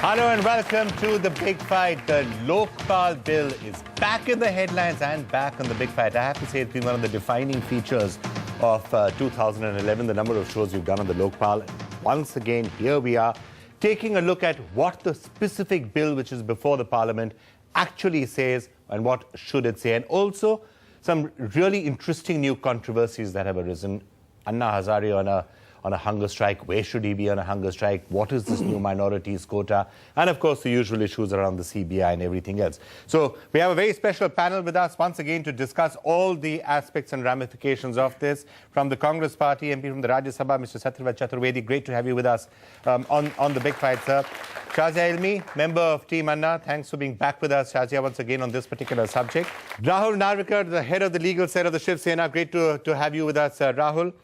Hello and welcome to The Big Fight. The Lokpal bill is back in the headlines and back on The Big Fight. I have to say it's been one of the defining features of 2011, the number of shows we've done on the Lokpal. Once again, here we are taking a look at what the specific bill which is before the Parliament actually says and what should it say. And also some really interesting new controversies that have arisen. Anna Hazare on a hunger strike. Where should he be on a hunger strike? What is this new minorities quota? And of course, the usual issues around the CBI and everything else. So we have a very special panel with us once again to discuss all the aspects and ramifications of this. From the Congress Party MP from the Rajya Sabha, Mr. Satyavrat Chaturvedi, great to have you with us on the Big Fight, sir. Shazia Ilmi, member of Team Anna, thanks for being back with us, Shazia, once again on this particular subject. Rahul Narvekar, the head of the legal side of the Shiv Sena, great to have you with us, Rahul.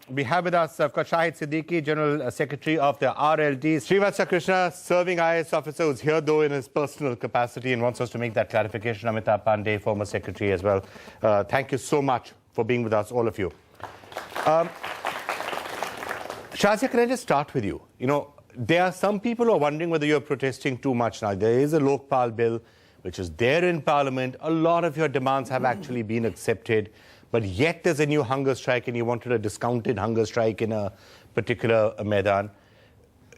We have with us, of course, Shahid Siddiqui, General Secretary of the RLD. Srivatsa Krishna, serving IAS officer, who's here, though, in his personal capacity and wants us to make that clarification. Amitabh Pandey, former secretary as well. Thank you so much for being with us, all of you. Shazia, can I just start with you? You know, there are some people who are wondering whether you're protesting too much now. There is a Lokpal bill, which is there in Parliament. A lot of your demands have actually been accepted. But yet there's a new hunger strike and you wanted a discounted hunger strike in a particular Maidan.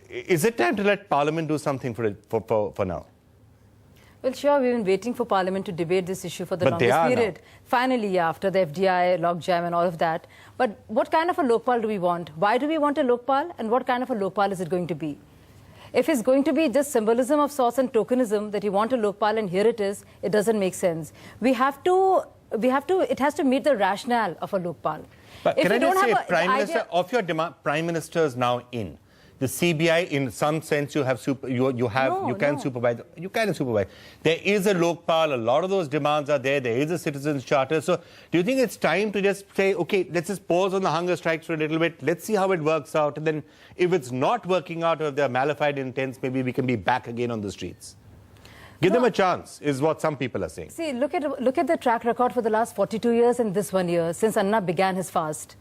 Is it time to let Parliament do something for now? Well, sure, we've been waiting for Parliament to debate this issue for the longest period. Now. Finally, after the FDI, logjam and all of that. But what kind of a Lokpal do we want? Why do we want a Lokpal? And what kind of a Lokpal is it going to be? If it's going to be just symbolism of sorts and tokenism that you want a Lokpal and here it is, it doesn't make sense. it has to meet the rationale of a Lokpal. But if can I just say, Prime Minister, of your demand, Prime Minister is now in. The CBI, in some sense, you can supervise. You can supervise. There is a Lokpal. A lot of those demands are there. There is a citizens' charter. So, do you think it's time to just say, okay, let's just pause on the hunger strikes for a little bit. Let's see how it works out. And then, if it's not working out, or if there are malified intents, maybe we can be back again on the streets. Give them a chance, is what some people are saying. See, look at the track record for the last 42 years and this 1 year since Anna began his fast.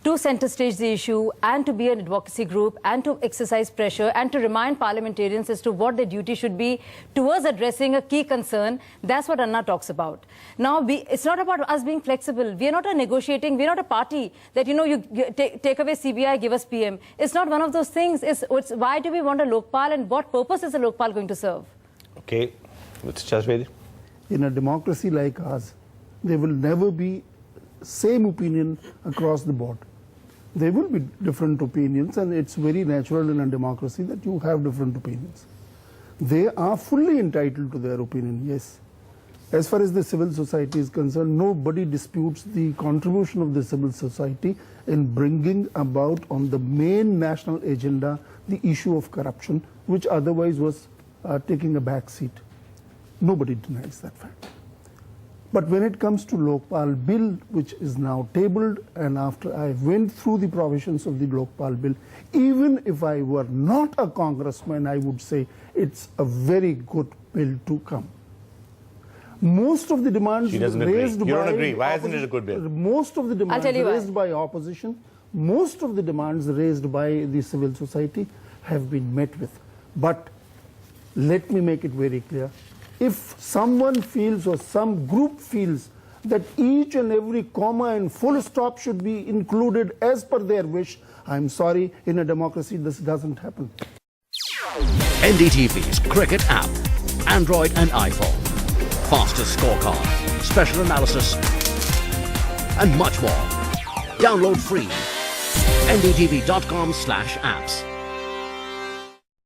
To centre stage the issue and to be an advocacy group and to exercise pressure and to remind parliamentarians as to what their duty should be towards addressing a key concern. That's what Anna talks about. Now, it's not about us being flexible. We are not negotiating. We are not a party that, you know, you take away CBI, give us PM. It's not one of those things. It's why do we want a Lokpal and what purpose is a Lokpal going to serve? Okay. Mr. Chaturvedi. In a democracy like ours, there will never be same opinion across the board. There will be different opinions, and it's very natural in a democracy that you have different opinions. They are fully entitled to their opinion, yes. As far as the civil society is concerned, nobody disputes the contribution of the civil society in bringing about on the main national agenda the issue of corruption, which otherwise was taking a back seat. Nobody denies that fact. But when it comes to Lokpal bill, which is now tabled, and after I went through the provisions of the Lokpal bill, even if I were not a congressman, I would say it's a very good bill to come. Most of the demands raised by... You don't agree. Why isn't it a good bill? Most of the demands raised by opposition, most of the demands raised by the civil society have been met with. But let me make it very clear. If someone feels or some group feels that each and every comma and full stop should be included as per their wish, I'm sorry, in a democracy this doesn't happen. NDTV's cricket app, Android and iPhone, fastest scorecard, special analysis, and much more. Download free. ndtv.com/apps.